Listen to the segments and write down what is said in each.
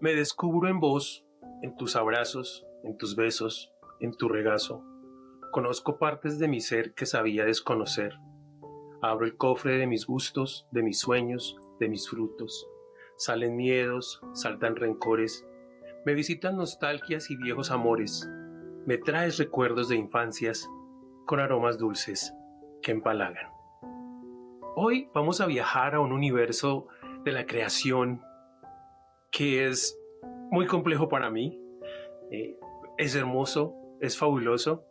Me descubro en vos, en tus abrazos, en tus besos, en tu regazo. Conozco partes de mi ser que sabía desconocer. Abro el cofre de mis gustos, de mis sueños, de mis frutos. Salen miedos, saltan rencores. Me visitan nostalgias y viejos amores. Me traes recuerdos de infancias con aromas dulces que empalagan. Hoy vamos a viajar a un universo de la creación que es muy complejo para mí. Es hermoso, es fabuloso.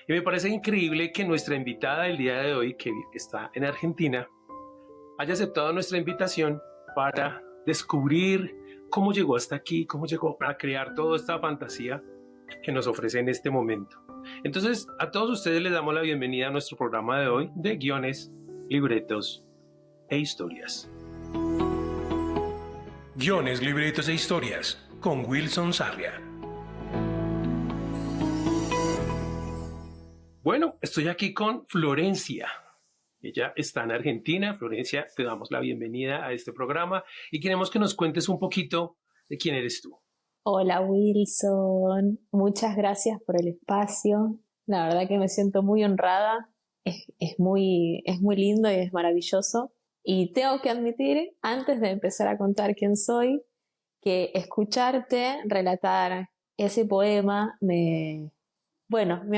Y me parece increíble que nuestra invitada del día de hoy, que está en Argentina, haya aceptado nuestra invitación para descubrir cómo llegó hasta aquí, cómo llegó a crear toda esta fantasía que nos ofrece en este momento. Entonces, a todos ustedes les damos la bienvenida a nuestro programa de hoy de guiones, libretos e historias. Guiones, libretos e historias con Wilson Sarria. Bueno, estoy aquí con Florencia. Ella está en Argentina. Florencia, te damos la bienvenida a este programa y queremos que nos cuentes un poquito de quién eres tú. Hola Wilson, muchas gracias por el espacio. La verdad que me siento muy honrada. Es muy lindo y es maravilloso. Y tengo que admitir, antes de empezar a contar quién soy, que escucharte relatar ese poema me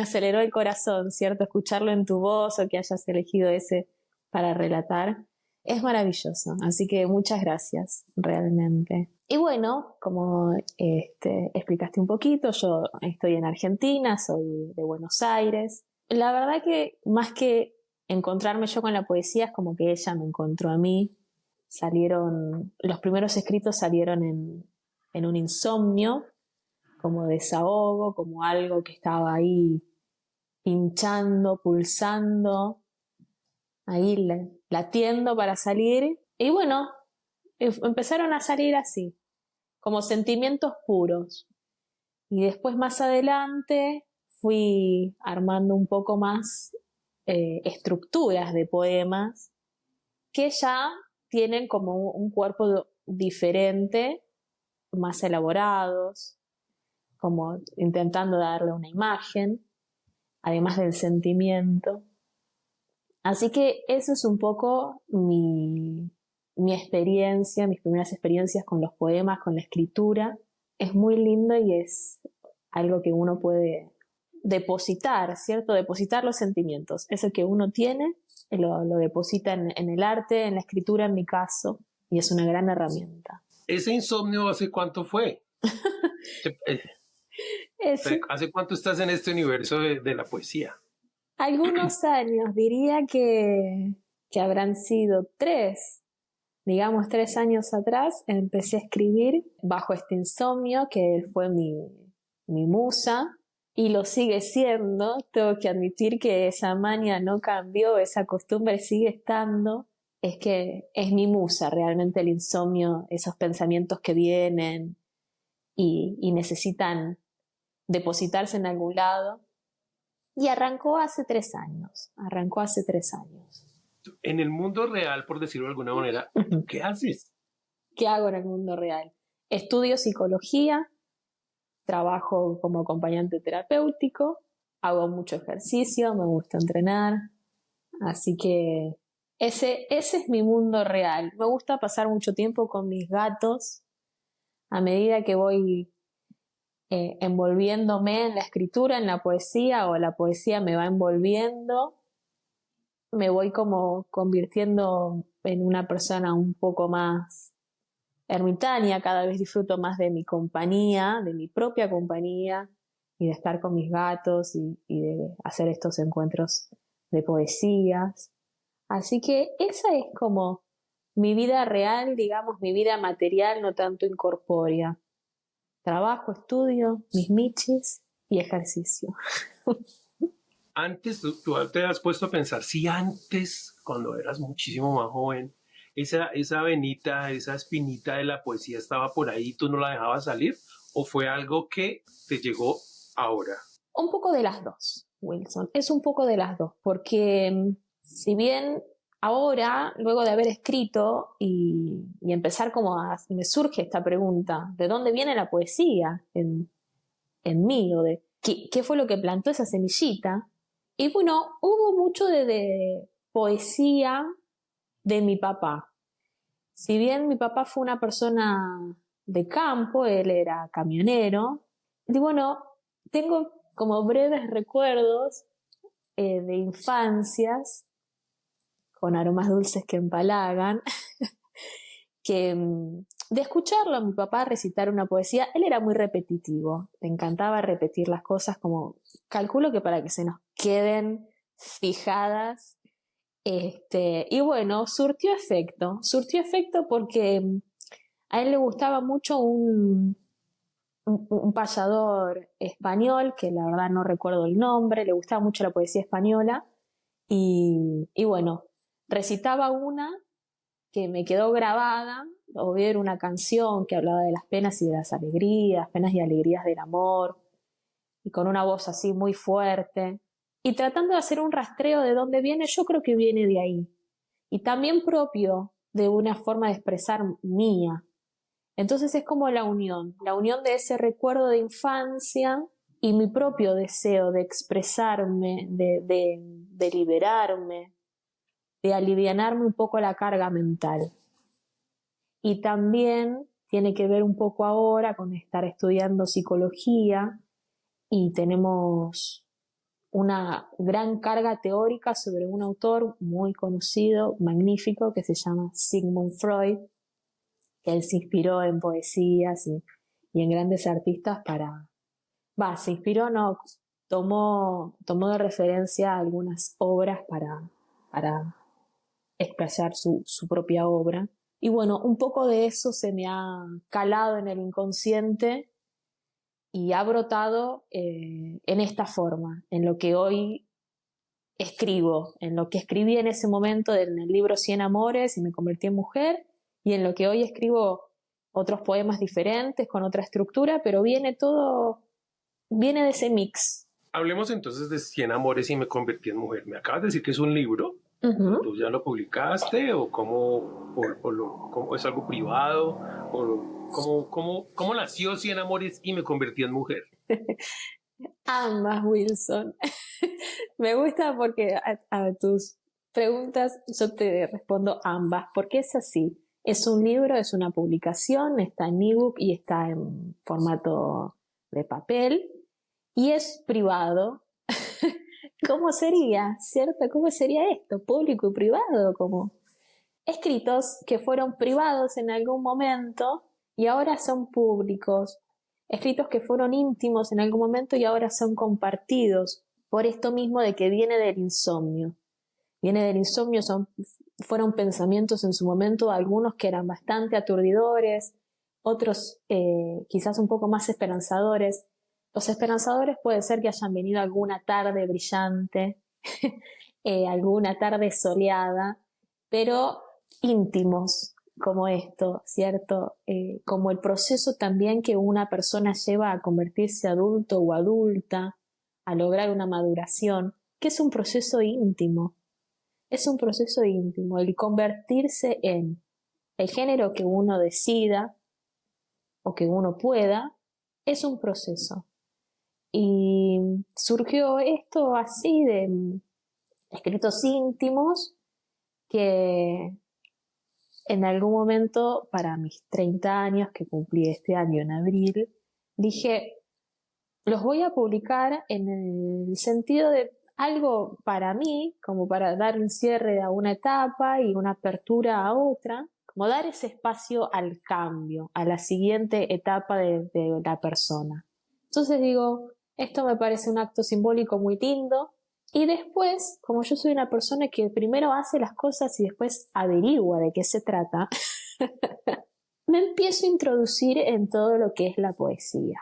aceleró el corazón, ¿cierto? Escucharlo en tu voz o que hayas elegido ese para relatar es maravilloso. Así que muchas gracias, realmente. Y bueno, como explicaste un poquito, yo estoy en Argentina, soy de Buenos Aires. La verdad que más que encontrarme yo con la poesía, es como que ella me encontró a mí. Los primeros escritos salieron en un insomnio, como desahogo, como algo que estaba ahí hinchando, pulsando, ahí latiendo para salir. Y bueno, empezaron a salir así, como sentimientos puros. Y después más adelante fui armando un poco más estructuras de poemas que ya tienen como un cuerpo diferente, más elaborados, como intentando darle una imagen, además del sentimiento. Así que eso es un poco mi experiencia, mis primeras experiencias con los poemas, con la escritura. Es muy lindo y es algo que uno puede depositar, ¿cierto? Depositar los sentimientos. Eso que uno tiene, lo deposita en el arte, en la escritura en mi caso, y es una gran herramienta. ¿Ese insomnio hace cuánto fue? ¿Hace cuánto estás en este universo de la poesía? Algunos años, diría que habrán sido 3. Digamos, 3 años atrás empecé a escribir bajo este insomnio que fue mi musa y lo sigue siendo. Tengo que admitir que esa maña no cambió, esa costumbre sigue estando. Es que es mi musa realmente el insomnio, esos pensamientos que vienen y necesitan depositarse en algún lado. Y arrancó hace 3 años. En el mundo real, por decirlo de alguna manera, ¿qué haces? ¿Qué hago en el mundo real? Estudio psicología, trabajo como acompañante terapéutico, hago mucho ejercicio, me gusta entrenar, así que ese es mi mundo real. Me gusta pasar mucho tiempo con mis gatos. A medida que voy envolviéndome en la escritura, en la poesía, o la poesía me va envolviendo, me voy como convirtiendo en una persona un poco más ermitaña. Cada vez disfruto más de mi compañía, de mi propia compañía, y de estar con mis gatos y de hacer estos encuentros de poesías. Así que esa es como mi vida real, digamos, mi vida material, no tanto incorpórea. Trabajo, estudio, mis michis y ejercicio. Antes, tú te has puesto a pensar si antes, cuando eras muchísimo más joven, esa venita, esa espinita de la poesía estaba por ahí, ¿tú no la dejabas salir? ¿O fue algo que te llegó ahora? Un poco de las dos, Wilson. Es un poco de las dos, porque si bien ahora, luego de haber escrito y empezar me surge esta pregunta, ¿de dónde viene la poesía en mí? ¿O de qué fue lo que plantó esa semillita? Y bueno, hubo mucho de poesía de mi papá. Si bien mi papá fue una persona de campo, él era camionero, y bueno, tengo como breves recuerdos de infancias con aromas dulces que empalagan, que de escucharlo a mi papá recitar una poesía, él era muy repetitivo, le encantaba repetir las cosas como, calculo que para que se nos queden fijadas. Y bueno, surtió efecto porque a él le gustaba mucho un payador español, que la verdad no recuerdo el nombre, le gustaba mucho la poesía española, y bueno, recitaba una que me quedó grabada, o ver una canción que hablaba de las penas y de las alegrías, penas y alegrías del amor, y con una voz así muy fuerte, y tratando de hacer un rastreo de dónde viene, yo creo que viene de ahí, y también propio de una forma de expresar mía. Entonces es como la unión de ese recuerdo de infancia y mi propio deseo de expresarme, de liberarme, de alivianarme un poco la carga mental. Y también tiene que ver un poco ahora con estar estudiando psicología y tenemos una gran carga teórica sobre un autor muy conocido, magnífico, que se llama Sigmund Freud, que él se inspiró en poesías y en grandes artistas se inspiró, no, tomó de referencia algunas obras para expresar su propia obra. Y bueno, un poco de eso se me ha calado en el inconsciente y ha brotado en esta forma, en lo que hoy escribo, en lo que escribí en ese momento en el libro 100 amores y me convertí en mujer, y en lo que hoy escribo otros poemas diferentes, con otra estructura, pero viene de ese mix. Hablemos entonces de 100 amores y me convertí en mujer. ¿Me acabas de decir que es un libro? Uh-huh. ¿Tú ya lo publicaste o cómo es algo privado? ¿Cómo nació 100 amores y me convertí en mujer? Ambas, Wilson. Me gusta porque a tus preguntas yo te respondo ambas, porque es así. Es un libro, es una publicación, está en ebook y está en formato de papel y es privado. ¿Cómo sería, cierto? ¿Cómo sería esto? Público y privado, como escritos que fueron privados en algún momento y ahora son públicos, escritos que fueron íntimos en algún momento y ahora son compartidos, por esto mismo de que viene del insomnio. Fueron pensamientos en su momento, algunos que eran bastante aturdidores, otros quizás un poco más esperanzadores. Los esperanzadores puede ser que hayan venido alguna tarde brillante, alguna tarde soleada, pero íntimos como esto, ¿cierto? Como el proceso también que una persona lleva a convertirse adulto o adulta, a lograr una maduración, que es un proceso íntimo. Es un proceso íntimo, el convertirse en el género que uno decida o que uno pueda, es un proceso. Y surgió esto así de escritos íntimos que en algún momento, para mis 30 años, que cumplí este año en abril, dije, los voy a publicar en el sentido de algo para mí, como para dar un cierre a una etapa y una apertura a otra, como dar ese espacio al cambio, a la siguiente etapa de la persona. Entonces digo, esto me parece un acto simbólico muy lindo, y después, como yo soy una persona que primero hace las cosas y después averigua de qué se trata, me empiezo a introducir en todo lo que es la poesía.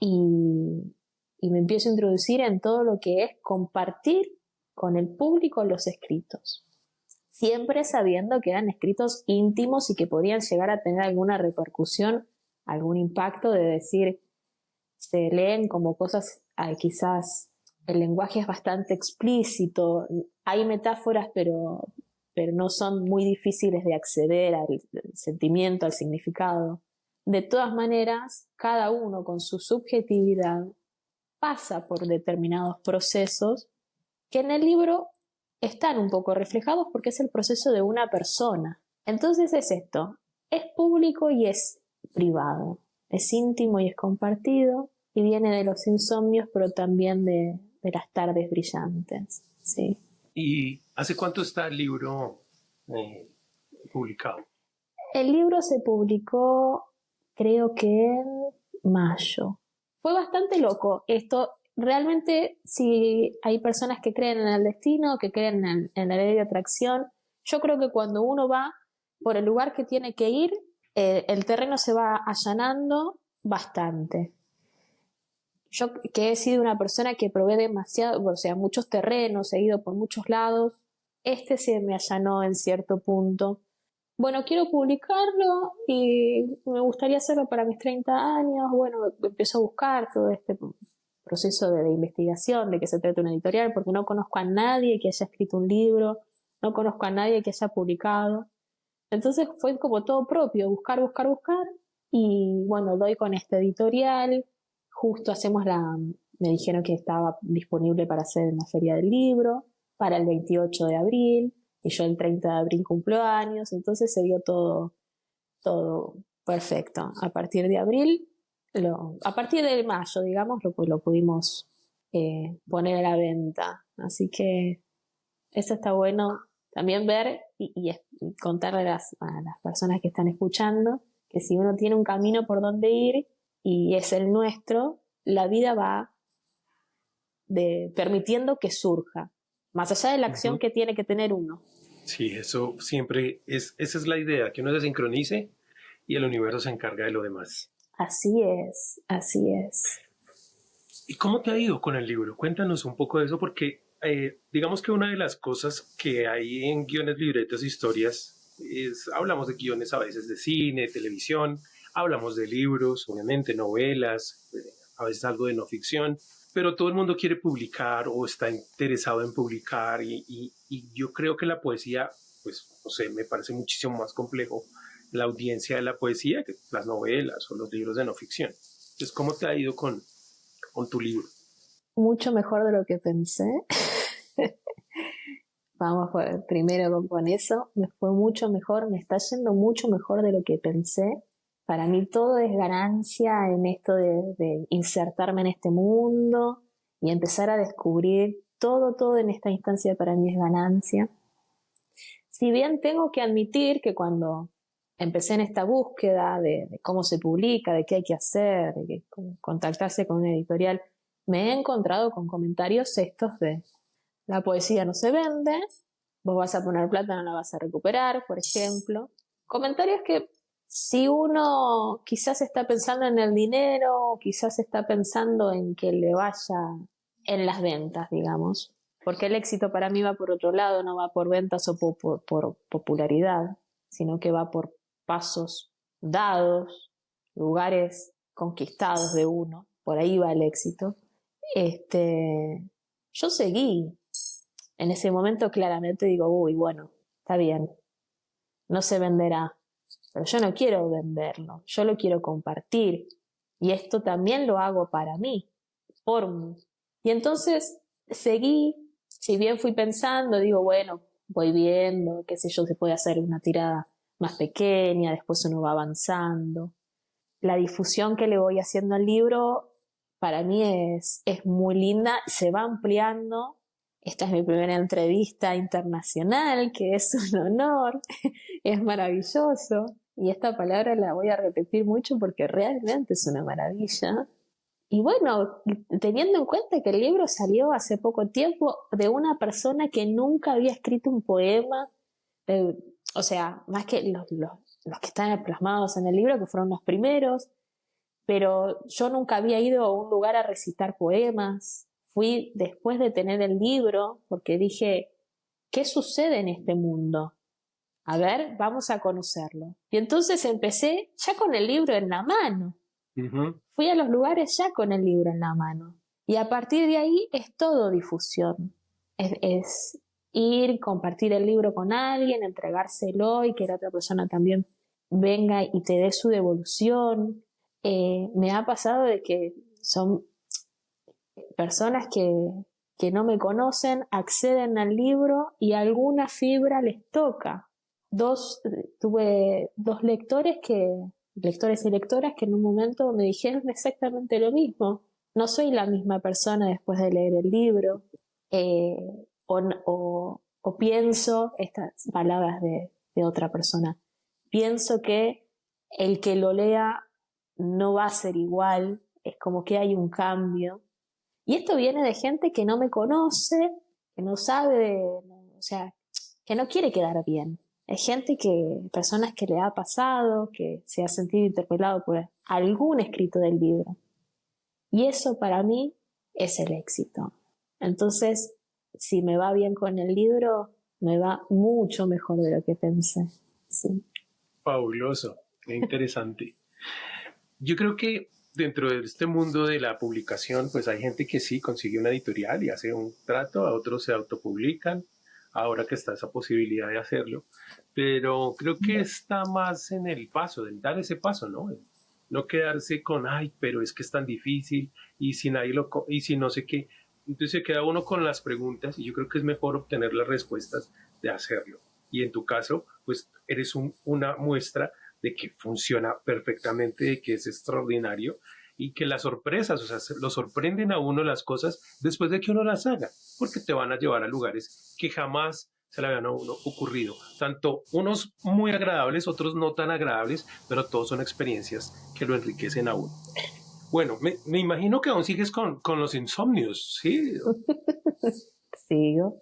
Y me empiezo a introducir en todo lo que es compartir con el público los escritos. Siempre sabiendo que eran escritos íntimos y que podían llegar a tener alguna repercusión, algún impacto de decir, se leen como cosas, quizás el lenguaje es bastante explícito, hay metáforas, pero pero no son muy difíciles de acceder al sentimiento, al significado. De todas maneras, cada uno con su subjetividad pasa por determinados procesos que en el libro están un poco reflejados porque es el proceso de una persona. Entonces es esto, es público y es privado, es íntimo y es compartido, y viene de los insomnios, pero también de las tardes brillantes. Sí. ¿Y hace cuánto está el libro publicado? El libro se publicó, creo que en mayo. Fue bastante loco. Esto, realmente, si hay personas que creen en el destino, que creen en la ley de atracción, yo creo que cuando uno va por el lugar que tiene que ir, el terreno se va allanando bastante. Yo, que he sido una persona que probé demasiado, o sea, muchos terrenos, he ido por muchos lados, este se me allanó en cierto punto. Bueno, quiero publicarlo y me gustaría hacerlo para mis 30 años. Bueno, empiezo a buscar todo este proceso de investigación, de que se trate una editorial, porque no conozco a nadie que haya escrito un libro, no conozco a nadie que haya publicado. Entonces fue como todo propio, buscar, buscar, buscar. Y bueno, doy con este editorial. Justo me dijeron que estaba disponible para hacer en la Feria del Libro, para el 28 de abril, y yo el 30 de abril cumplo años, entonces se dio todo perfecto. A partir de abril, a partir de mayo, digamos, lo pudimos poner a la venta. Así que eso está bueno también ver y contarle a las personas que están escuchando que si uno tiene un camino por donde ir y es el nuestro, la vida va permitiendo que surja, más allá de la acción que tiene que tener uno. Sí, eso siempre esa es la idea, que uno se sincronice y el universo se encarga de lo demás. Así es, así es. ¿Y cómo te ha ido con el libro? Cuéntanos un poco de eso, porque digamos que una de las cosas que hay en guiones, libretos, historias, hablamos de guiones a veces de cine, televisión, hablamos de libros, obviamente, novelas, a veces algo de no ficción, pero todo el mundo quiere publicar o está interesado en publicar y yo creo que la poesía, pues, no sé, me parece muchísimo más complejo la audiencia de la poesía que las novelas o los libros de no ficción. Entonces, ¿cómo te ha ido con tu libro? Mucho mejor de lo que pensé. Vamos primero con eso. Me fue mucho mejor, me está yendo mucho mejor de lo que pensé. Para mí todo es ganancia en esto de insertarme en este mundo y empezar a descubrir todo en esta instancia para mí es ganancia. Si bien tengo que admitir que cuando empecé en esta búsqueda de cómo se publica, de qué hay que hacer, de contactarse con una editorial, me he encontrado con comentarios estos de la poesía no se vende, vos vas a poner plata, no la vas a recuperar, por ejemplo. Comentarios que si uno quizás está pensando en el dinero, quizás está pensando en que le vaya en las ventas, digamos, porque el éxito para mí va por otro lado, no va por ventas o por popularidad, sino que va por pasos dados, lugares conquistados de uno, por ahí va el éxito. Yo seguí. En ese momento claramente digo, uy, bueno, está bien, no se venderá, pero yo no quiero venderlo, yo lo quiero compartir. Y esto también lo hago para mí, por mí. Y entonces seguí, si bien fui pensando, digo, bueno, voy viendo, qué sé yo, se puede hacer una tirada más pequeña, después uno va avanzando. La difusión que le voy haciendo al libro para mí es muy linda, se va ampliando. Esta es mi primera entrevista internacional, que es un honor, es maravilloso. Y esta palabra la voy a repetir mucho porque realmente es una maravilla. Y bueno, teniendo en cuenta que el libro salió hace poco tiempo de una persona que nunca había escrito un poema, o sea, más que los que están plasmados en el libro, que fueron los primeros, pero yo nunca había ido a un lugar a recitar poemas. Fui después de tener el libro porque dije, ¿qué sucede en este mundo? A ver, vamos a conocerlo. Y entonces empecé ya con el libro en la mano. Fui a los lugares ya con el libro en la mano. Y a partir de ahí es todo difusión. Es ir, compartir el libro con alguien, entregárselo y que la otra persona también venga y te dé su devolución. Me ha pasado de que son personas que no me conocen, acceden al libro y alguna fibra les toca. Tuve dos lectores y lectoras que en un momento me dijeron exactamente lo mismo. No soy la misma persona después de leer el libro. O pienso estas palabras de otra persona. Pienso que el que lo lea no va a ser igual, es como que hay un cambio. Y esto viene de gente que no me conoce, que no sabe, o sea, que no quiere quedar bien. Es personas que le ha pasado, que se ha sentido interpelado por algún escrito del libro. Y eso para mí es el éxito. Entonces, si me va bien con el libro, me va mucho mejor de lo que pensé. Sí. Fabuloso, qué interesante. Yo creo que dentro de este mundo de la publicación, pues hay gente que sí consigue una editorial y hace un trato, a otros se autopublican, ahora que está esa posibilidad de hacerlo, pero creo que está más en el paso, en dar ese paso, ¿no? No quedarse con, ay, pero es que es tan difícil, y si nadie y si no sé qué. Entonces se queda uno con las preguntas, y yo creo que es mejor obtener las respuestas de hacerlo. Y en tu caso, pues eres una muestra de que funciona perfectamente, de que es extraordinario, y que las sorpresas, o sea, lo sorprenden a uno las cosas después de que uno las haga, porque te van a llevar a lugares que jamás se le habían a uno ocurrido. Tanto unos muy agradables, otros no tan agradables, pero todos son experiencias que lo enriquecen a uno. Bueno, me imagino que aún sigues con los insomnios, ¿sí? Sigo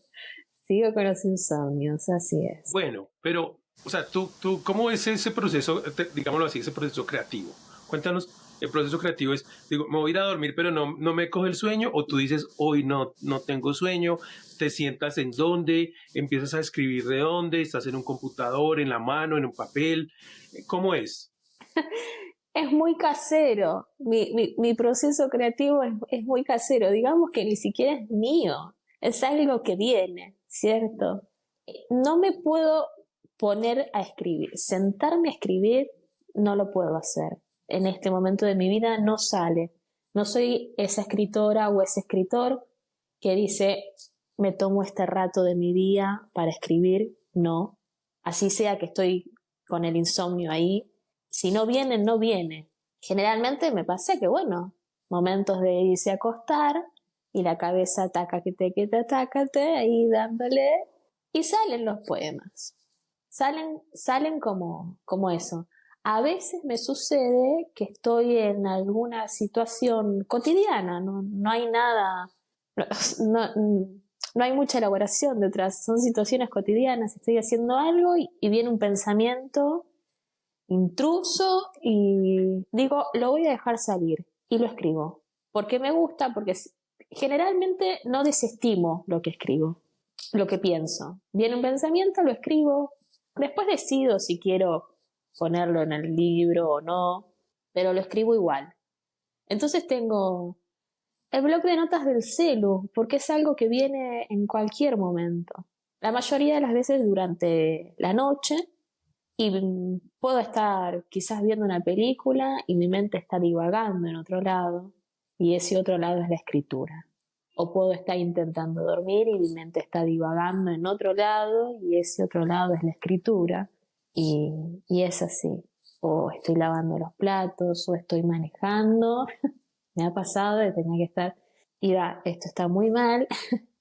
con los insomnios, así es. Bueno, pero, o sea, tú ¿cómo es ese proceso, digámoslo así, ese proceso creativo? Cuéntanos, el proceso creativo es, digo, me voy a ir a dormir, pero no me coge el sueño, o tú dices, hoy no tengo sueño, te sientas en dónde, empiezas a escribir de dónde, estás en un computador, en la mano, en un papel, ¿cómo es? Es muy casero, mi proceso creativo es muy casero, digamos que ni siquiera es mío, es algo que viene, ¿cierto? No me puedo poner a escribir, sentarme a escribir no lo puedo hacer. En este momento de mi vida no sale. No soy esa escritora o ese escritor que dice, me tomo este rato de mi día para escribir. No. Así sea que estoy con el insomnio ahí. Si no viene, no viene. Generalmente me pasa que, bueno, momentos de irse a acostar y la cabeza tácate, ahí dándole, y salen los poemas. Salen como eso. A veces me sucede que estoy en alguna situación cotidiana, no hay nada, no hay mucha elaboración detrás, son situaciones cotidianas, estoy haciendo algo y viene un pensamiento intruso y digo, lo voy a dejar salir y lo escribo. Porque me gusta, porque generalmente no desestimo lo que escribo, lo que pienso. Viene un pensamiento, lo escribo, después decido si quiero ponerlo en el libro o no, pero lo escribo igual. Entonces tengo el bloc de notas del celu, porque es algo que viene en cualquier momento. La mayoría de las veces durante la noche, y puedo estar quizás viendo una película y mi mente está divagando en otro lado, y ese otro lado es la escritura. O puedo estar intentando dormir y mi mente está divagando en otro lado y ese otro lado es la escritura. Y es así. O estoy lavando los platos o estoy manejando. Me ha pasado de tenía que estar, esto está muy mal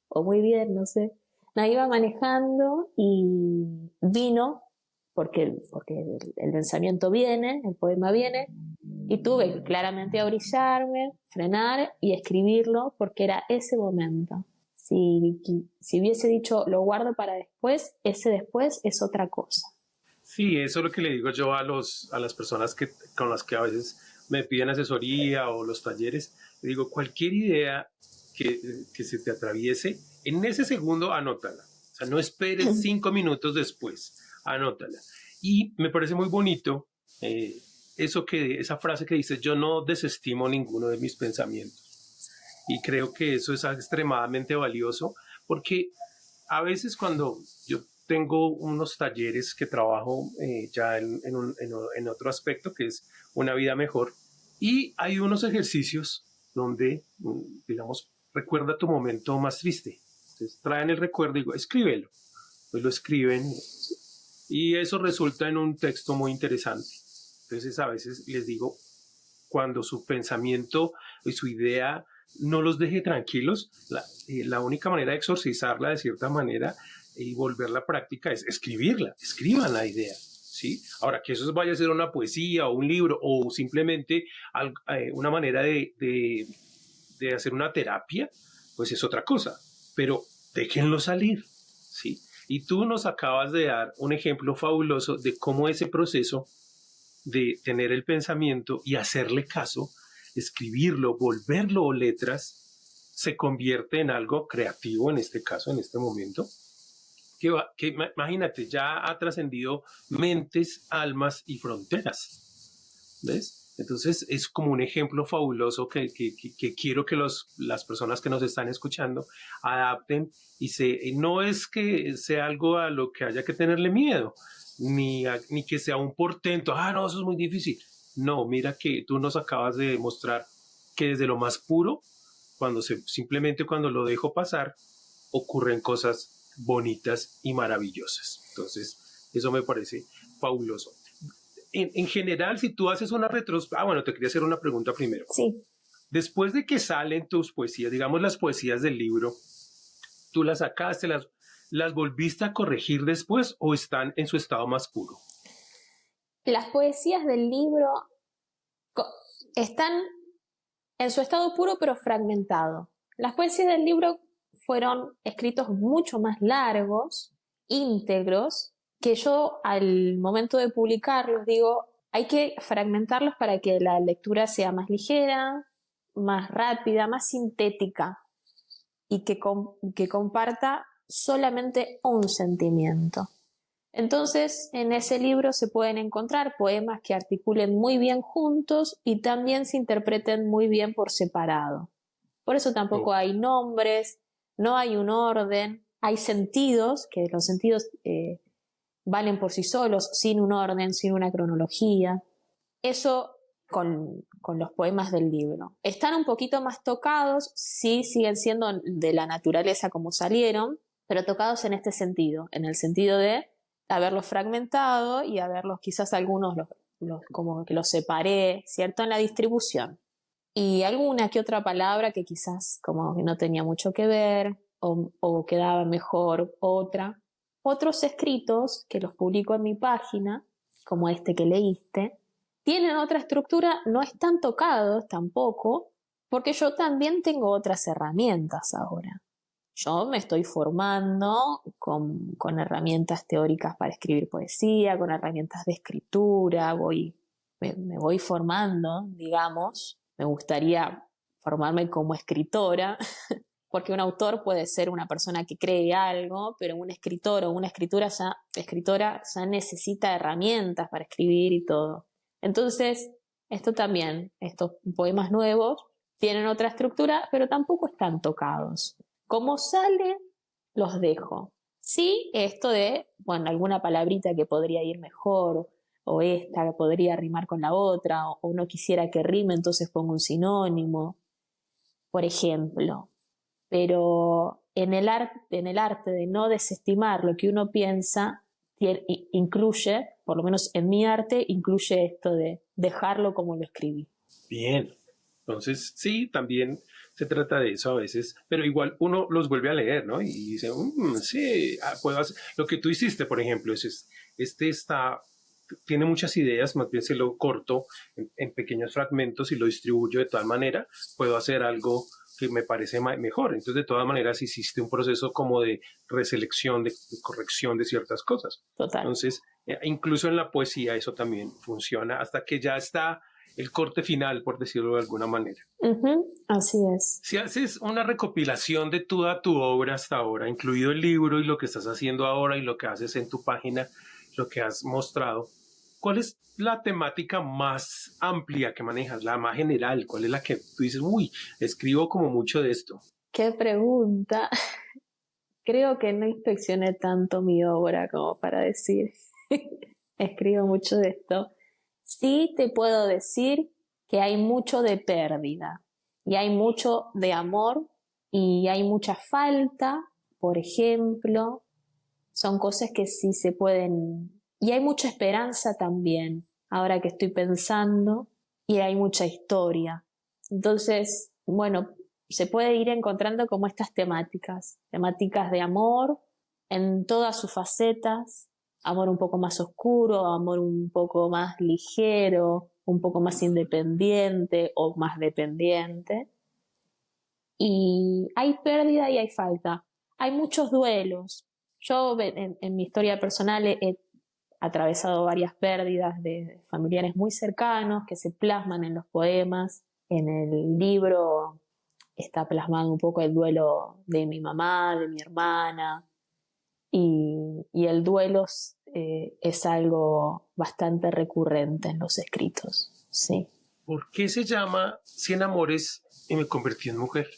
o muy bien, no sé. No, iba manejando y vino, porque el pensamiento viene, el poema viene, y tuve que claramente abrillarme, frenar y escribirlo porque era ese momento. Si hubiese dicho lo guardo para después, ese después es otra cosa. Sí, eso es lo que le digo yo a las personas con las que a veces me piden asesoría o los talleres. Le digo, cualquier idea que se te atraviese, en ese segundo anótala. O sea, no esperes 5 minutos después, anótala. Y me parece muy bonito esa frase que dice, yo no desestimo ninguno de mis pensamientos. Y creo que eso es extremadamente valioso porque a veces cuando yo tengo unos talleres que trabajo ya en otro aspecto que es una vida mejor, y hay unos ejercicios donde, digamos, recuerda tu momento más triste. Entonces traen el recuerdo y digo, escríbelo. Pues lo escriben y eso resulta en un texto muy interesante. Entonces a veces les digo, cuando su pensamiento y su idea no los deje tranquilos, la única manera de exorcizarla de cierta manera y volverla práctica es escribirla, escriban la idea. ¿Sí? Ahora, que eso vaya a ser una poesía o un libro o simplemente una manera de hacer una terapia, pues es otra cosa, pero déjenlo salir, ¿sí? Y tú nos acabas de dar un ejemplo fabuloso de cómo ese proceso de tener el pensamiento y hacerle caso, escribirlo, volverlo letras, se convierte en algo creativo en este caso, en este momento, que imagínate, ya ha trascendido mentes, almas y fronteras. ¿Ves? Entonces es como un ejemplo fabuloso que quiero que las personas que nos están escuchando adapten y no es que sea algo a lo que haya que tenerle miedo, ni que sea un portento, no, eso es muy difícil. No, mira que tú nos acabas de demostrar que desde lo más puro, simplemente cuando lo dejo pasar, ocurren cosas bonitas y maravillosas. Entonces, eso me parece fabuloso. En general, si tú haces una retrospectiva, bueno, te quería hacer una pregunta primero. Sí. Después de que salen tus poesías, digamos las poesías del libro, ¿tú las sacaste, las volviste a corregir después o están en su estado más puro? Las poesías del libro están en su estado puro pero fragmentado. Las poesías del libro fueron escritos mucho más largos, íntegros, que yo al momento de publicarlos digo, hay que fragmentarlos para que la lectura sea más ligera, más rápida, más sintética y que comparta solamente un sentimiento. Entonces, en ese libro se pueden encontrar poemas que articulen muy bien juntos y también se interpreten muy bien por separado. Por eso tampoco hay nombres, no hay un orden, hay sentidos, que los sentidos valen por sí solos, sin un orden, sin una cronología. Eso con los poemas del libro. Están un poquito más tocados, sí siguen siendo de la naturaleza como salieron, pero tocados en este sentido, en el sentido de haberlos fragmentado y haberlos quizás algunos como que los separé, ¿cierto? En la distribución. Y alguna que otra palabra que quizás como que no tenía mucho que ver o quedaba mejor otra. Otros escritos que los publico en mi página, como este que leíste, tienen otra estructura, no están tocados tampoco, porque yo también tengo otras herramientas ahora. Yo me estoy formando con herramientas teóricas para escribir poesía, con herramientas de escritura, me voy formando, digamos. Me gustaría formarme como escritora, porque un autor puede ser una persona que cree algo, pero un escritor o una escritora ya necesita herramientas para escribir y todo. Entonces, esto también, estos poemas nuevos tienen otra estructura, pero tampoco están tocados. Como sale, los dejo. Sí, esto de, bueno, alguna palabrita que podría ir mejor, o esta que podría rimar con la otra, o no quisiera que rime, entonces pongo un sinónimo, por ejemplo. Pero en el arte de no desestimar lo que uno piensa, incluye, por lo menos en mi arte, incluye esto de dejarlo como lo escribí. Bien, entonces sí, también se trata de eso a veces, pero igual uno los vuelve a leer, ¿no? Y dice, sí, puedo hacer lo que tú hiciste, por ejemplo, tiene muchas ideas, más bien se lo corto en pequeños fragmentos y lo distribuyo de tal manera, puedo hacer algo que me parece mejor. Entonces, de todas maneras, hiciste un proceso como de reselección, de corrección de ciertas cosas. Total. Entonces, incluso en la poesía eso también funciona hasta que ya está el corte final, por decirlo de alguna manera. Así es. Si haces una recopilación de toda tu obra hasta ahora, incluido el libro y lo que estás haciendo ahora y lo que haces en tu página, lo que has mostrado, ¿cuál es la temática más amplia que manejas, la más general? ¿Cuál es la que tú dices, escribo como mucho de esto? ¿Qué pregunta? Creo que no inspeccioné tanto mi obra como para decir, escribo mucho de esto. Sí te puedo decir que hay mucho de pérdida y hay mucho de amor y hay mucha falta, por ejemplo, son cosas que sí se pueden... Y hay mucha esperanza también, ahora que estoy pensando, y hay mucha historia. Entonces, bueno, se puede ir encontrando como estas temáticas, temáticas de amor en todas sus facetas, amor un poco más oscuro, amor un poco más ligero, un poco más independiente o más dependiente. Y hay pérdida y hay falta. Hay muchos duelos. Yo en mi historia personal he atravesado varias pérdidas de familiares muy cercanos que se plasman en los poemas. En el libro está plasmado un poco el duelo de mi mamá, de mi hermana, y el duelo es algo bastante recurrente en los escritos, sí. ¿Por qué se llama 100 amores y me convertí en mujer?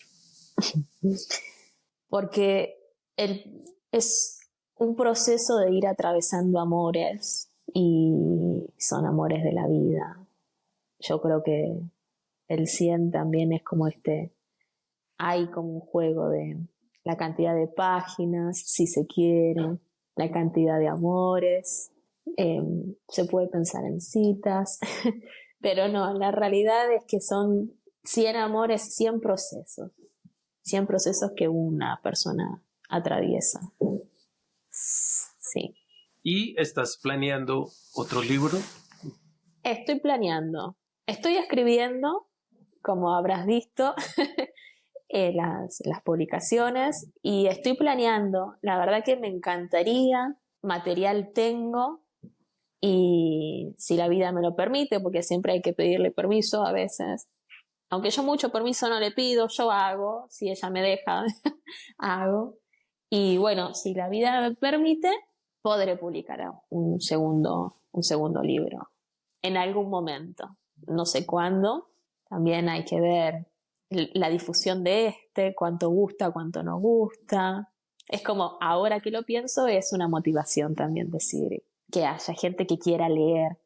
Porque es un proceso de ir atravesando amores y son amores de la vida. Yo creo que el 100 también es como hay como un juego de la cantidad de páginas, si se quiere, la cantidad de amores, se puede pensar en citas, pero no, la realidad es que son 100 amores, 100 procesos que una persona atraviesa. Sí. ¿Y estás planeando otro libro? Estoy planeando, estoy escribiendo, como habrás visto, las publicaciones y estoy planeando, la verdad que me encantaría, material tengo y si la vida me lo permite, porque siempre hay que pedirle permiso a veces, aunque yo mucho permiso no le pido, yo hago, si ella me deja, hago. Y bueno, si la vida me permite, podré publicar un segundo libro en algún momento. No sé cuándo, también hay que ver la difusión de cuánto gusta, cuánto no gusta. Es como, ahora que lo pienso, es una motivación también decir que haya gente que quiera leer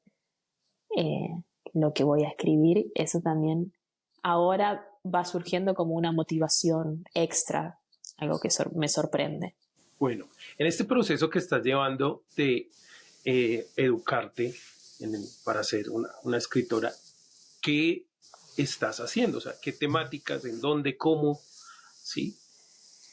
lo que voy a escribir. Eso también ahora va surgiendo como una motivación extra, algo que me sorprende. Bueno, en este proceso que estás llevando de educarte para ser una escritora, ¿qué estás haciendo? O sea, ¿qué temáticas, en dónde, cómo? ¿Sí?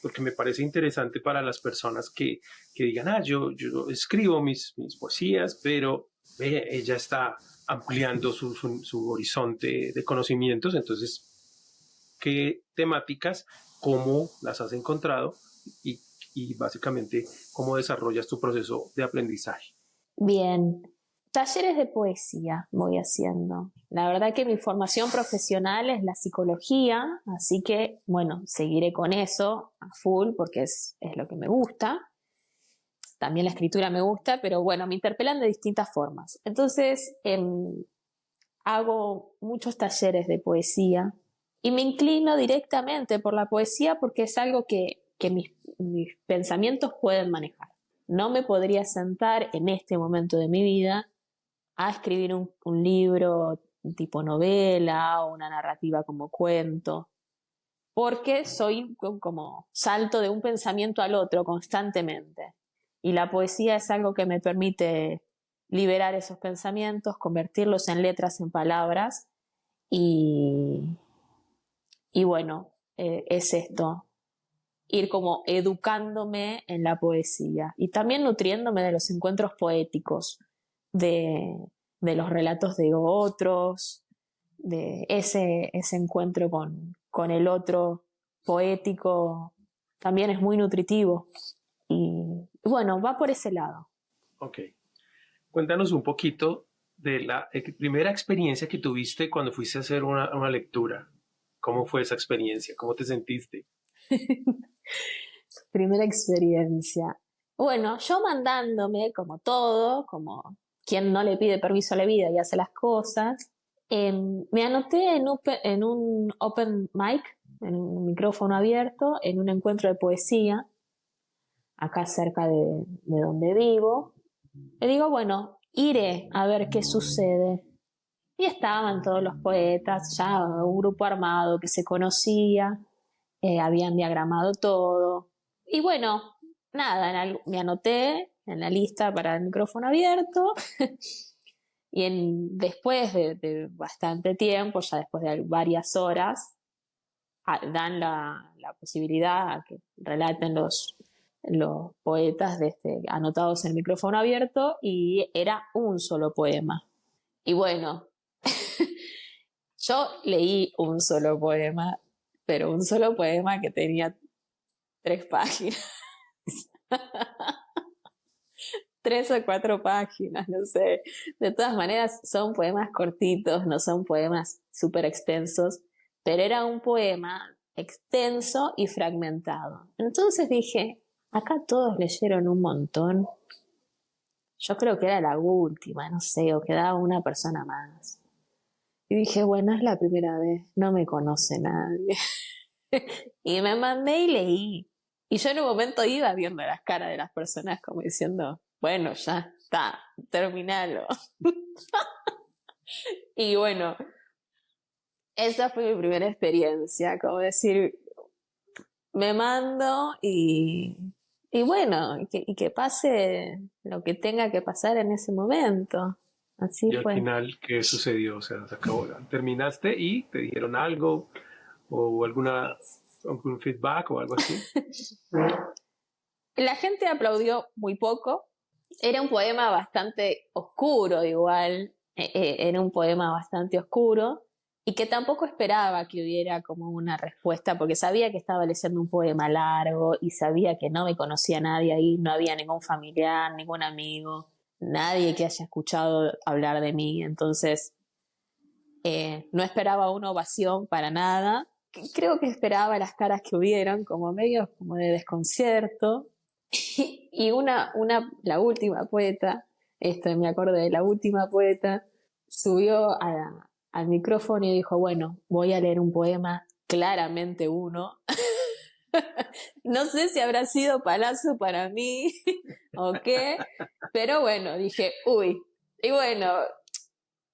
Porque me parece interesante para las personas que digan, yo escribo mis poesías, pero ella está ampliando su horizonte de conocimientos, entonces, ¿qué temáticas, cómo las has encontrado y, y básicamente cómo desarrollas tu proceso de aprendizaje? Bien, talleres de poesía voy haciendo. La verdad que mi formación profesional es la psicología, así que, bueno, seguiré con eso a full porque es lo que me gusta. También la escritura me gusta, pero bueno, me interpelan de distintas formas. Entonces, hago muchos talleres de poesía y me inclino directamente por la poesía porque es algo que mis pensamientos pueden manejar. No me podría sentar en este momento de mi vida a escribir un libro tipo novela o una narrativa como cuento, porque soy como salto de un pensamiento al otro constantemente. Y la poesía es algo que me permite liberar esos pensamientos, convertirlos en letras, en palabras, y, y bueno, es esto, ir como educándome en la poesía y también nutriéndome de los encuentros poéticos, de, de los relatos de otros, de ese encuentro con el otro poético, también es muy nutritivo. Y bueno, va por ese lado. Ok. Cuéntanos un poquito de la primera experiencia que tuviste cuando fuiste a hacer una lectura. ¿Cómo fue esa experiencia? ¿Cómo te sentiste? Primera experiencia. Bueno, yo mandándome como todo, como quien no le pide permiso a la vida y hace las cosas, me anoté en un open mic, en un micrófono abierto, en un encuentro de poesía, acá cerca de donde vivo. Le digo, bueno, iré a ver qué sucede. Y estaban todos los poetas, ya un grupo armado que se conocía, habían diagramado todo. Y bueno, nada, me anoté en la lista para el micrófono abierto. Y después de bastante tiempo, ya después de varias horas, dan la posibilidad a que relaten los poetas anotados en el micrófono abierto, y era un solo poema. Y bueno, yo leí un solo poema, pero un solo poema que tenía 3 páginas. 3 o 4 páginas, no sé. De todas maneras, son poemas cortitos, no son poemas súper extensos, pero era un poema extenso y fragmentado. Entonces dije, acá todos leyeron un montón. Yo creo que era la última, no sé, o quedaba una persona más. Y dije, bueno, es la primera vez, no me conoce nadie. Y me mandé y leí. Y yo en un momento iba viendo las caras de las personas como diciendo, bueno, ya está, terminalo. Y bueno, esa fue mi primera experiencia, como decir, me mando y bueno, y que pase lo que tenga que pasar en ese momento. Así Y al fue. final, ¿qué sucedió? O sea, se acabó, terminaste y te dijeron algo o algún feedback o algo así. La gente aplaudió muy poco. Era un poema bastante oscuro igual. Era un poema bastante oscuro y que tampoco esperaba que hubiera como una respuesta, porque sabía que estaba leyendo un poema largo y sabía que no me conocía nadie ahí, no había ningún familiar, ningún amigo, nadie que haya escuchado hablar de mí. Entonces no esperaba una ovación para nada. Creo que esperaba las caras que hubieran, como medio como de desconcierto. Y la última poeta, me acordé de la última poeta, subió al micrófono y dijo, bueno, voy a leer un poema, claramente uno. No sé si habrá sido palazo para mí o qué, pero bueno, dije, uy, y bueno,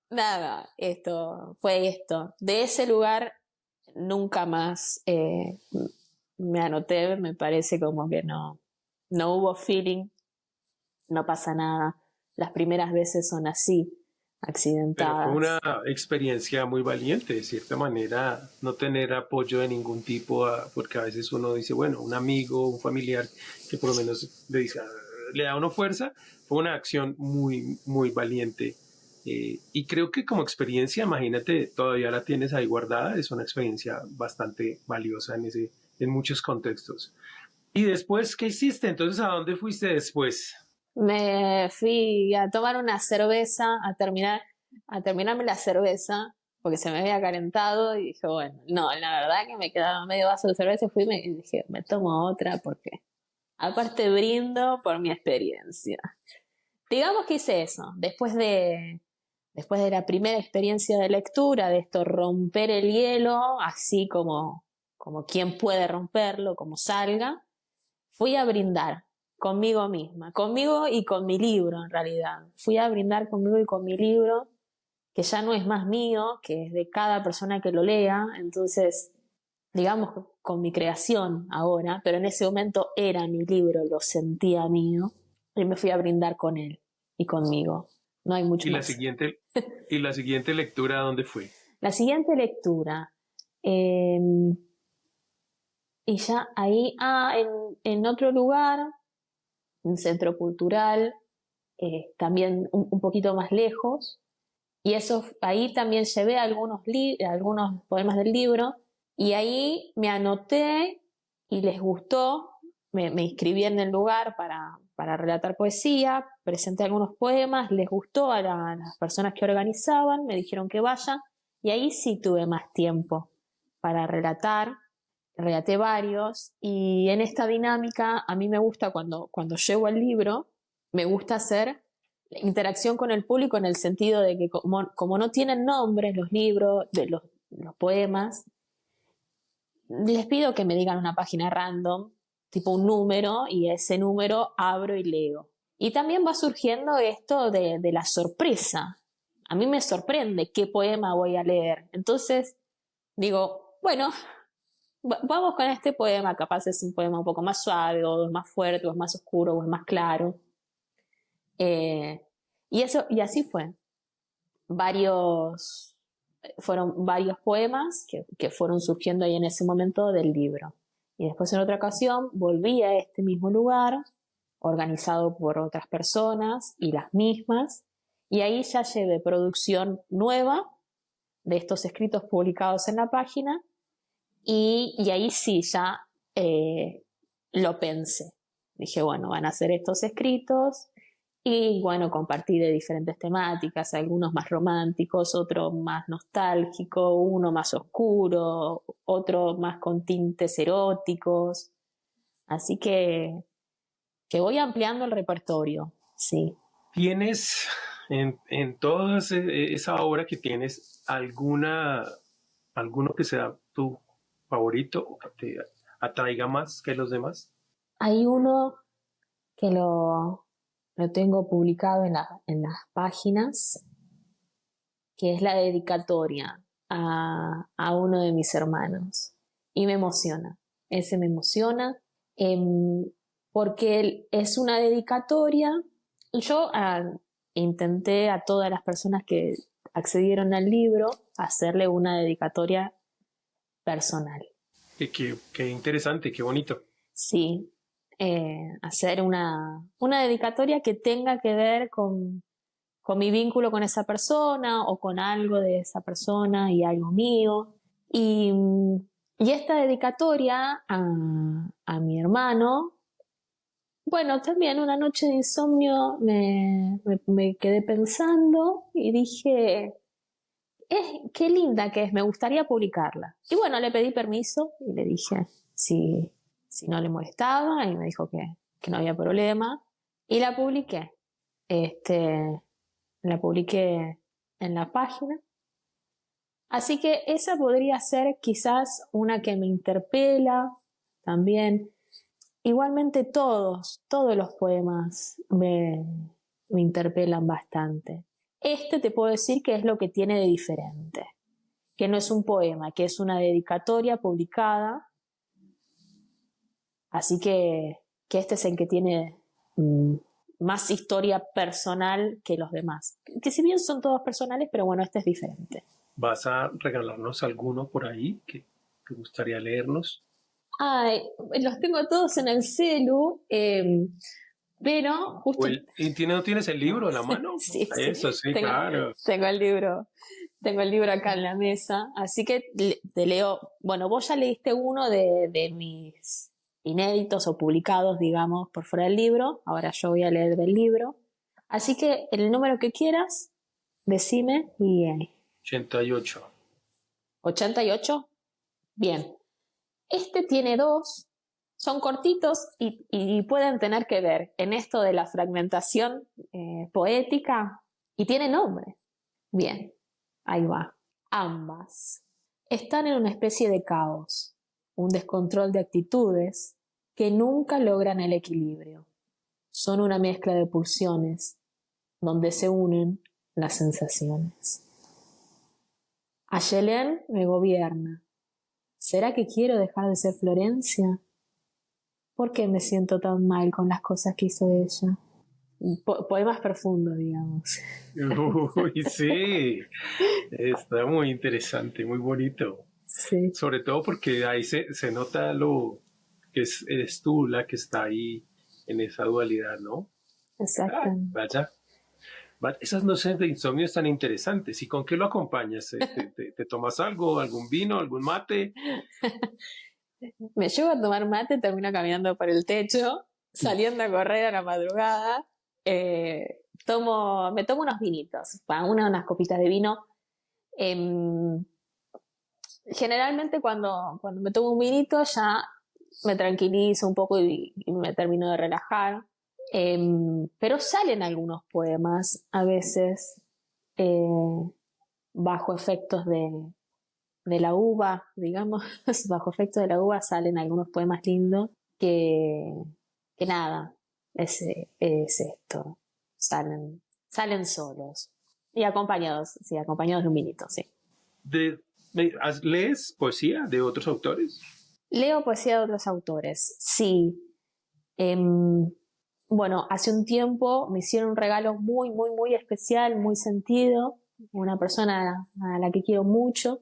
nada, esto fue esto. De ese lugar nunca más me anoté, me parece como que no hubo feeling, no pasa nada. Las primeras veces son así, Pero fue una accidentadas. experiencia muy valiente, de cierta manera, no tener apoyo de ningún tipo, porque a veces uno dice, bueno, un amigo, un familiar que por lo menos le dice, le da uno fuerza, fue una acción muy, muy valiente. Y creo que como experiencia, imagínate, todavía la tienes ahí guardada, es una experiencia bastante valiosa en muchos contextos. ¿Y después qué hiciste? Entonces, ¿a dónde fuiste después? Me fui a tomar una cerveza, a terminarme la cerveza, porque se me había calentado y dije, bueno, no, la verdad que me quedaba medio vaso de cerveza y y dije, me tomo otra porque aparte brindo por mi experiencia. Digamos que hice eso, después de la primera experiencia de lectura, de esto romper el hielo, así como quien puede romperlo, como salga, fui a brindar conmigo misma, conmigo y con mi libro en realidad. Fui a brindar conmigo y con mi libro, que ya no es más mío, que es de cada persona que lo lea, entonces, digamos, con mi creación ahora, pero en ese momento era mi libro, lo sentía mío, y me fui a brindar con él y conmigo. No hay mucho Y la más. siguiente, y la siguiente lectura, ¿dónde fue? La siguiente lectura, eh, y ya ahí, en otro lugar, un centro cultural, también un poquito más lejos, y eso, ahí también llevé algunos poemas del libro, y ahí me anoté y les gustó, me inscribí en el lugar para relatar poesía, presenté algunos poemas, les gustó a las personas que organizaban, me dijeron que vaya, y ahí sí tuve más tiempo para relatar, relaté varios, y en esta dinámica a mí me gusta cuando llevo el libro, me gusta hacer interacción con el público en el sentido de que como no tienen nombres los libros, de los poemas, les pido que me digan una página random tipo un número, y ese número abro y leo. Y también va surgiendo esto de la sorpresa. A mí me sorprende qué poema voy a leer. Entonces digo, bueno, vamos con este poema, capaz es un poema un poco más suave, o es más fuerte, o es más oscuro, o es más claro. Y así fue. Fueron varios poemas que fueron surgiendo ahí en ese momento del libro. Y después en otra ocasión volví a este mismo lugar, organizado por otras personas y las mismas, y ahí ya llevé producción nueva de estos escritos publicados en la página, y ahí sí ya lo pensé. Dije, bueno, van a ser estos escritos, y bueno, compartí de diferentes temáticas, algunos más románticos, otro más nostálgico, uno más oscuro, otro más con tintes eróticos. Así que voy ampliando el repertorio, sí. ¿Tienes en toda esa obra que tienes alguno que sea tu favorito o que te atraiga más que los demás? Hay uno que lo tengo publicado en las páginas, que es la dedicatoria a uno de mis hermanos. Y me emociona, ese me emociona, porque es una dedicatoria. Yo intenté a todas las personas que accedieron al libro hacerle una dedicatoria personal. Qué interesante, qué bonito. Sí, hacer una dedicatoria que tenga que ver con mi vínculo con esa persona o con algo de esa persona y algo mío. Y, y esta dedicatoria a mi hermano, bueno, también una noche de insomnio me quedé pensando y dije, qué linda que es, me gustaría publicarla. Y bueno, le pedí permiso y le dije si no le molestaba, y me dijo que no había problema. Y la publiqué. La publiqué en la página. Así que esa podría ser quizás una que me interpela también. Igualmente todos los poemas me interpelan bastante. Este te puedo decir que es lo que tiene de diferente, que no es un poema, que es una dedicatoria publicada. Así que este es el que tiene más historia personal que los demás. Que si bien son todos personales, pero bueno, este es diferente. ¿Vas a regalarnos alguno por ahí que te gustaría leernos? Ay, los tengo todos en el celu, pero justo... ¿No tienes el libro en la mano? Sí, sí, Eso, sí, tengo, claro. tengo el libro. Tengo el libro acá en la mesa, así que te leo. Bueno, vos ya leíste uno de mis inéditos o publicados, digamos, por fuera del libro. Ahora yo voy a leer del libro. Así que el número que quieras, decime. Y 88. 88. Bien. Este tiene dos, son cortitos y pueden tener que ver en esto de la fragmentación poética, y tiene nombre. Bien, ahí va. Ambas están en una especie de caos, un descontrol de actitudes que nunca logran el equilibrio. Son una mezcla de pulsiones donde se unen las sensaciones. Ayelén me gobierna. ¿Será que quiero dejar de ser Florencia? ¿Por qué me siento tan mal con las cosas que hizo ella? Poemas profundos, digamos. Uy, sí, está muy interesante, muy bonito. Sí, Sobre todo porque ahí se nota lo que eres tú la que está ahí en esa dualidad, ¿no? exacto. Ah, vaya. Esas noches de insomnio están interesantes. ¿Y con qué lo acompañas? ¿Te tomas algo, algún vino, algún mate? Me llevo a tomar mate, termino caminando por el techo, saliendo a correr a la madrugada. Me tomo unos vinitos, unas copitas de vino. Em, Generalmente cuando me tomo un vinito ya me tranquilizo un poco y me termino de relajar. Pero salen algunos poemas a veces bajo efectos de la uva, digamos, bajo efectos de la uva salen algunos poemas lindos. que, que nada, es esto. Salen solos. Y acompañados, sí, acompañados de un vinito, sí. ¿Lees poesía de otros autores? Leo poesía de otros autores, sí. Em, bueno, hace un tiempo me hicieron un regalo muy, muy, muy especial, muy sentido. Una persona a la que quiero mucho.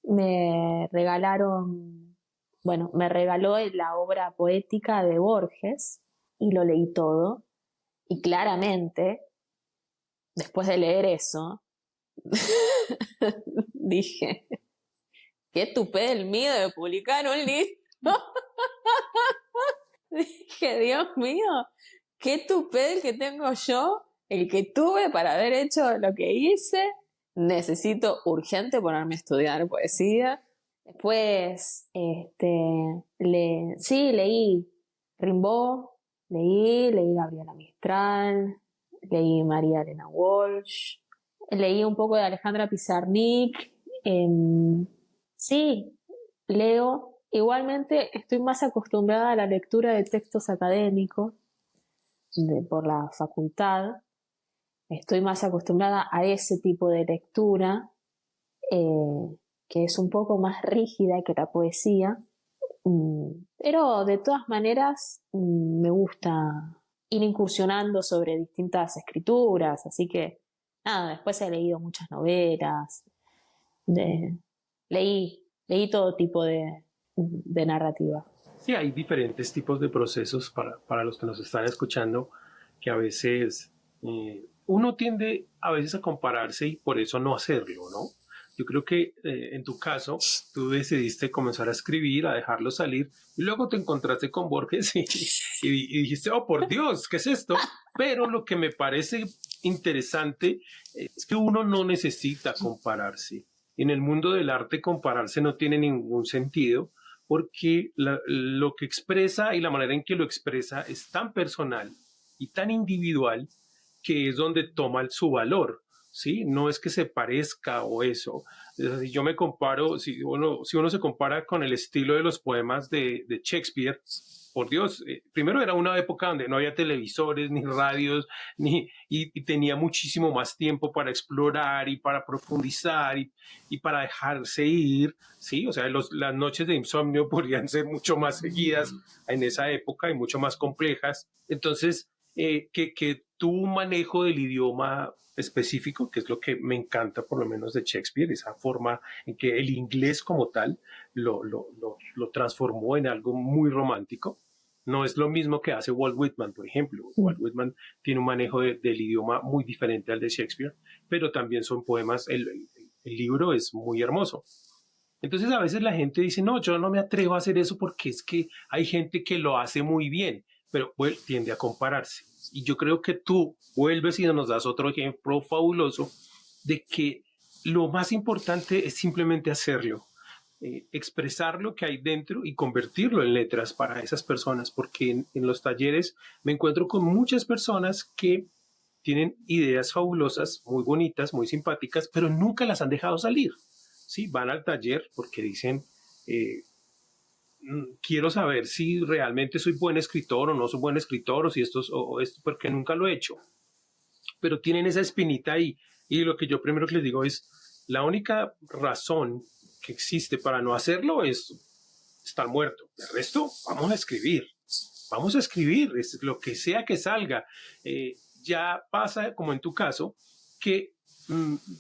Me regalaron, bueno, me regaló la obra poética de Borges y lo leí todo. Y claramente, después de leer eso, dije, qué tupé el miedo de publicar un libro. Dije, Dios mío, qué tupé el que tengo yo, el que tuve para haber hecho lo que hice. Necesito urgente ponerme a estudiar poesía. Después, sí, leí Rimbaud, leí Gabriela Mistral, leí María Elena Walsh, leí un poco de Alejandra Pizarnik. Sí, leo. Igualmente estoy más acostumbrada a la lectura de textos académicos por la facultad. Estoy más acostumbrada a ese tipo de lectura, que es un poco más rígida que la poesía. Pero de todas maneras me gusta ir incursionando sobre distintas escrituras, así que nada, después he leído muchas novelas, de, leí todo tipo de narrativa. Sí, hay diferentes tipos de procesos para los que nos están escuchando, que a veces uno tiende a veces a compararse y por eso no hacerlo, ¿no? Yo creo que en tu caso, tú decidiste comenzar a escribir, a dejarlo salir, y luego te encontraste con Borges y dijiste, oh, por Dios, ¿qué es esto? Pero lo que me parece interesante es que uno no necesita compararse. En el mundo del arte compararse no tiene ningún sentido porque lo que expresa y la manera en que lo expresa es tan personal y tan individual que es donde toma su valor, ¿sí? No es que se parezca o eso. Si yo me comparo, si uno se compara con el estilo de los poemas de Shakespeare, por Dios, primero era una época donde no había televisores, ni radios, y tenía muchísimo más tiempo para explorar y para profundizar y para dejarse ir, ¿sí? O sea, las noches de insomnio podrían ser mucho más seguidas en esa época y mucho más complejas. Entonces, que tuvo un manejo del idioma específico, que es lo que me encanta por lo menos de Shakespeare, esa forma en que el inglés como tal lo transformó en algo muy romántico. No es lo mismo que hace Walt Whitman, por ejemplo. Walt Whitman tiene un manejo del idioma muy diferente al de Shakespeare, pero también son poemas, el libro es muy hermoso. Entonces a veces la gente dice, no, yo no me atrevo a hacer eso porque es que hay gente que lo hace muy bien, pero tiende a compararse. Y yo creo que tú vuelves y nos das otro ejemplo fabuloso de que lo más importante es simplemente hacerlo, expresar lo que hay dentro y convertirlo en letras para esas personas, porque en los talleres me encuentro con muchas personas que tienen ideas fabulosas, muy bonitas, muy simpáticas, pero nunca las han dejado salir. Sí, van al taller porque dicen, eh, quiero saber si realmente soy buen escritor o no soy buen escritor, o si esto, porque nunca lo he hecho. Pero tienen esa espinita ahí. Y lo que yo primero que les digo es, la única razón que existe para no hacerlo es estar muerto. El resto, vamos a escribir. Vamos a escribir, es lo que sea que salga. Ya pasa, como en tu caso, que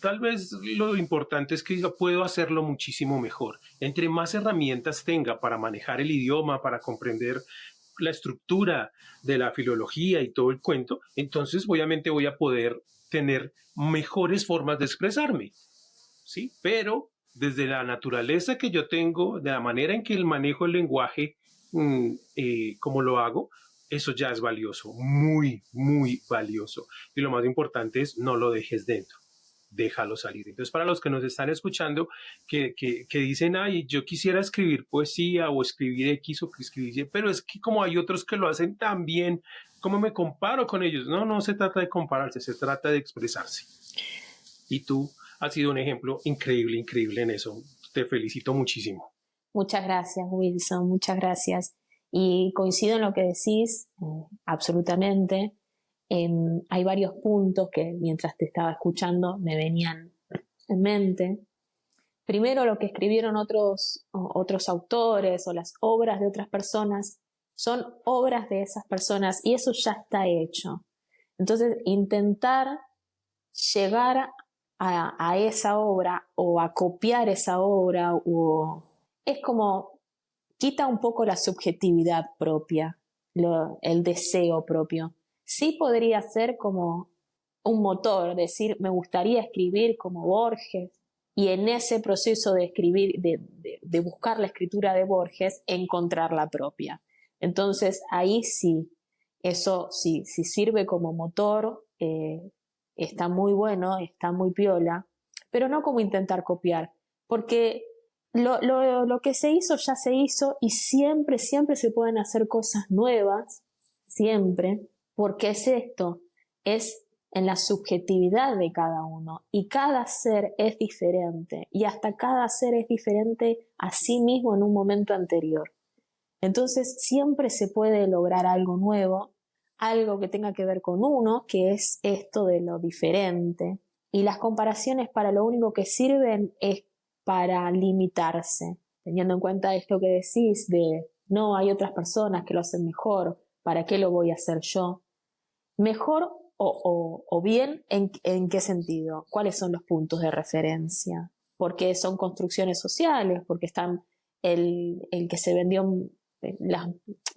tal vez lo importante es que yo puedo hacerlo muchísimo mejor. Entre más herramientas tenga para manejar el idioma, para comprender la estructura de la filología y todo el cuento, entonces obviamente voy a poder tener mejores formas de expresarme, ¿sí? Pero desde la naturaleza que yo tengo, de la manera en que el manejo el lenguaje, como lo hago, eso ya es valioso, muy, muy valioso. Y lo más importante es no lo dejes dentro, déjalo salir. Entonces, para los que nos están escuchando, que dicen, ay, yo quisiera escribir poesía o escribir X o escribir Y, pero es que como hay otros que lo hacen tan bien, ¿cómo me comparo con ellos? No, no se trata de compararse, se trata de expresarse. Y tú has sido un ejemplo increíble, increíble en eso. Te felicito muchísimo. Muchas gracias, Wilson, muchas gracias. Y coincido en lo que decís, absolutamente. Hay varios puntos que mientras te estaba escuchando me venían en mente. Primero, lo que escribieron otros autores o las obras de otras personas son obras de esas personas y eso ya está hecho. Entonces, intentar llegar a esa obra o a copiar esa obra es como quita un poco la subjetividad propia, el deseo propio. Sí podría ser como un motor, decir, me gustaría escribir como Borges, y en ese proceso de escribir, de buscar la escritura de Borges, encontrar la propia. Entonces ahí sí, eso sí, si sirve como motor, está muy bueno, está muy piola, pero no como intentar copiar, porque lo que se hizo ya se hizo y siempre, siempre se pueden hacer cosas nuevas, siempre, porque es esto, es en la subjetividad de cada uno y cada ser es diferente y hasta cada ser es diferente a sí mismo en un momento anterior. Entonces siempre se puede lograr algo nuevo, algo que tenga que ver con uno, que es esto de lo diferente. Y las comparaciones para lo único que sirven es para limitarse, teniendo en cuenta esto que decís de no, hay otras personas que lo hacen mejor, ¿para qué lo voy a hacer yo? Mejor o bien, ¿en qué sentido? ¿Cuáles son los puntos de referencia? Porque son construcciones sociales, porque están el que se vendió la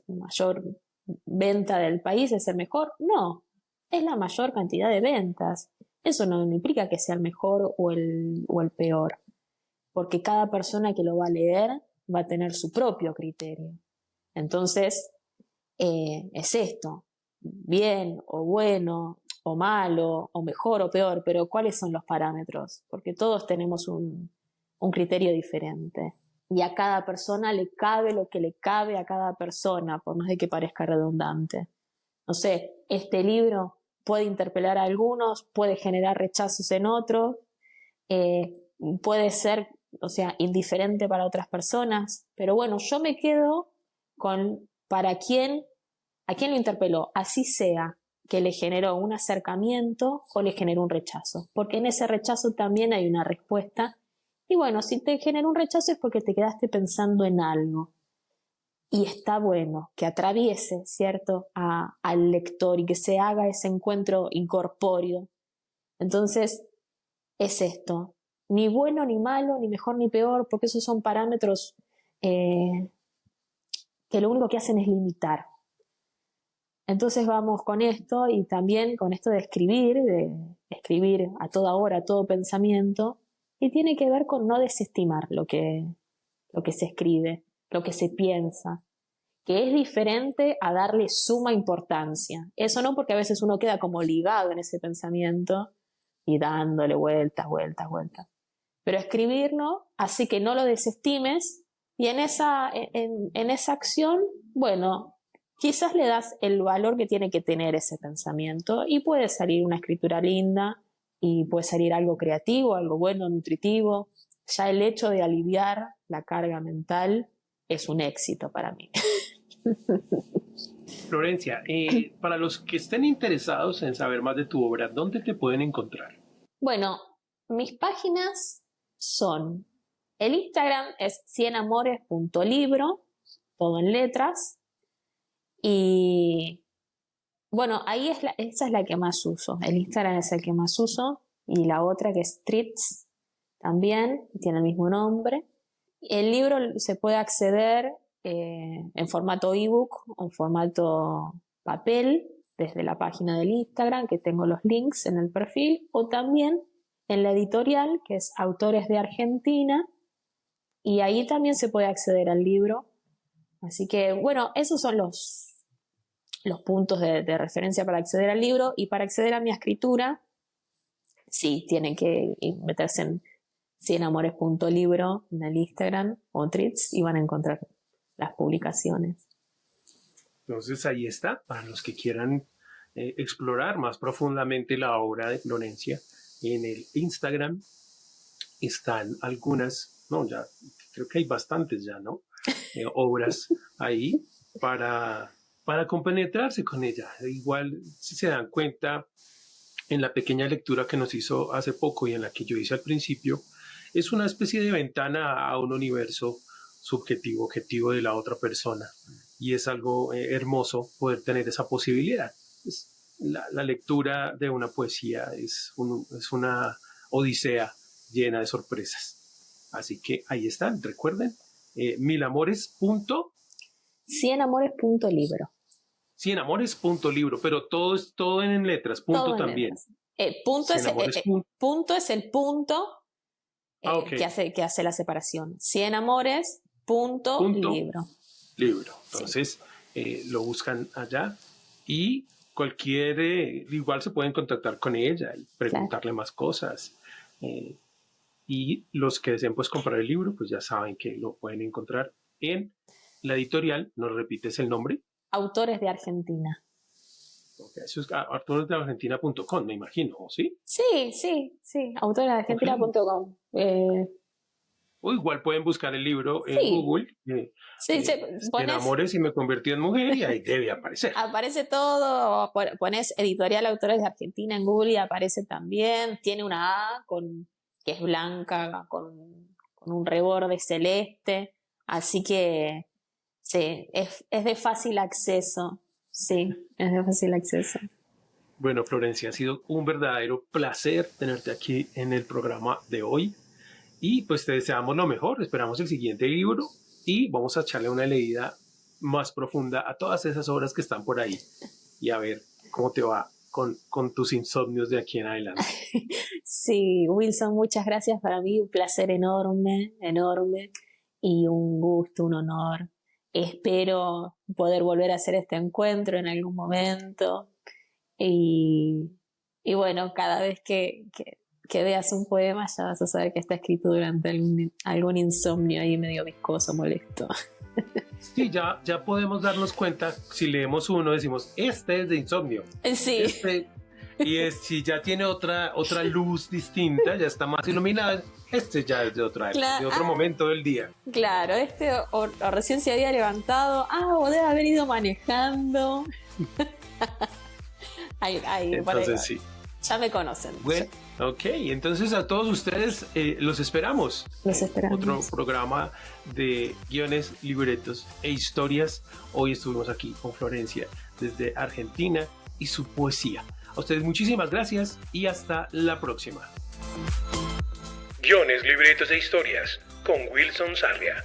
mayor venta del país es el mejor. No, es la mayor cantidad de ventas. Eso no implica que sea el mejor o el peor, porque cada persona que lo va a leer va a tener su propio criterio. Entonces, es esto, bien o bueno o malo o mejor o peor, pero ¿cuáles son los parámetros? Porque todos tenemos un criterio diferente y a cada persona le cabe lo que le cabe a cada persona, por más de que parezca redundante. No sé, este libro puede interpelar a algunos, puede generar rechazos en otros, eh, puede ser, o sea, indiferente para otras personas, pero bueno, yo me quedo con a quién lo interpeló, así sea que le generó un acercamiento o le generó un rechazo, porque en ese rechazo también hay una respuesta. Y bueno, si te generó un rechazo es porque te quedaste pensando en algo. Y está bueno que atraviese, ¿cierto?, al lector y que se haga ese encuentro incorpóreo. Entonces, es esto. Ni bueno ni malo, ni mejor ni peor, porque esos son parámetros que lo único que hacen es limitar. Entonces vamos con esto y también con esto de escribir a toda hora, a todo pensamiento, y tiene que ver con no desestimar lo que se escribe, lo que se piensa, que es diferente a darle suma importancia. Eso no, porque a veces uno queda como ligado en ese pensamiento y dándole vueltas, vueltas, vueltas. Pero escribirlo, así que no lo desestimes y en esa acción, bueno, quizás le das el valor que tiene que tener ese pensamiento y puede salir una escritura linda y puede salir algo creativo, algo bueno, nutritivo. Ya el hecho de aliviar la carga mental es un éxito para mí. Florencia, para los que estén interesados en saber más de tu obra, ¿dónde te pueden encontrar? Bueno, mis páginas son, el Instagram es cienamores.libro, todo en letras, y bueno, ahí esa es la que más uso, el Instagram es el que más uso, y la otra que es Trits, también, tiene el mismo nombre. El libro se puede acceder en formato ebook o en formato papel desde la página del Instagram, que tengo los links en el perfil, o también en la editorial, que es Autores de Argentina, y ahí también se puede acceder al libro. Así que, bueno, esos son los puntos de referencia para acceder al libro, y para acceder a mi escritura, sí, tienen que meterse en cienamores.libro en el Instagram o Threads y van a encontrar las publicaciones. Entonces ahí está, para los que quieran explorar más profundamente la obra de Florencia. En el Instagram están algunas, no, ya creo que hay bastantes ya, ¿no? Obras ahí. para compenetrarse con ella. Igual, si se dan cuenta, en la pequeña lectura que nos hizo hace poco y en la que yo hice al principio, es una especie de ventana a un universo subjetivo, objetivo de la otra persona. Y es algo hermoso poder tener esa posibilidad. La lectura de una poesía es una odisea llena de sorpresas. Así que ahí están, recuerden, milamores. 100amores.libro. 100amores.libro, pero todo en letras, punto Todo también. Punto es el punto okay. que hace la separación. 100amores.libro. Libro. Entonces, lo buscan allá y igual se pueden contactar con ella y preguntarle más cosas. Y los que deseen pues comprar el libro, pues ya saben que lo pueden encontrar en la editorial. ¿Nos repites el nombre? Autores de Argentina. Okay, eso es autoresdeargentina.com, me imagino, ¿sí? Sí. Autoresdeargentina.com. O igual pueden buscar el libro en Google. Amores y me convertí en mujer y ahí debe aparecer. Aparece todo. Pones editorial Autores de Argentina en Google y aparece también. Tiene una A que es blanca con un reborde celeste. Así que sí, es de fácil acceso. Sí, es de fácil acceso. Bueno, Florencia, ha sido un verdadero placer tenerte aquí en el programa de hoy. Y pues te deseamos lo mejor, esperamos el siguiente libro y vamos a echarle una leída más profunda a todas esas obras que están por ahí y a ver cómo te va con tus insomnios de aquí en adelante. Sí, Wilson, muchas gracias. Para mí un placer enorme y un gusto, un honor. Espero poder volver a hacer este encuentro en algún momento y bueno, cada vez que veas un poema ya vas a saber que está escrito durante algún insomnio ahí medio viscoso, molesto. Sí, ya podemos darnos cuenta, si leemos uno decimos, este es de insomnio. Sí. Si ya tiene otra luz distinta, ya está más iluminado, este ya es de otro momento del día. Claro, o recién se había levantado, o debe haber ido manejando. Entonces sí. Ya me conocen. Bueno, ok, entonces a todos ustedes los esperamos. Otro programa de guiones, libretos e historias. Hoy estuvimos aquí con Florencia desde Argentina y su poesía. A ustedes muchísimas gracias y hasta la próxima. Guiones, libretos e historias con Wilson Sarria.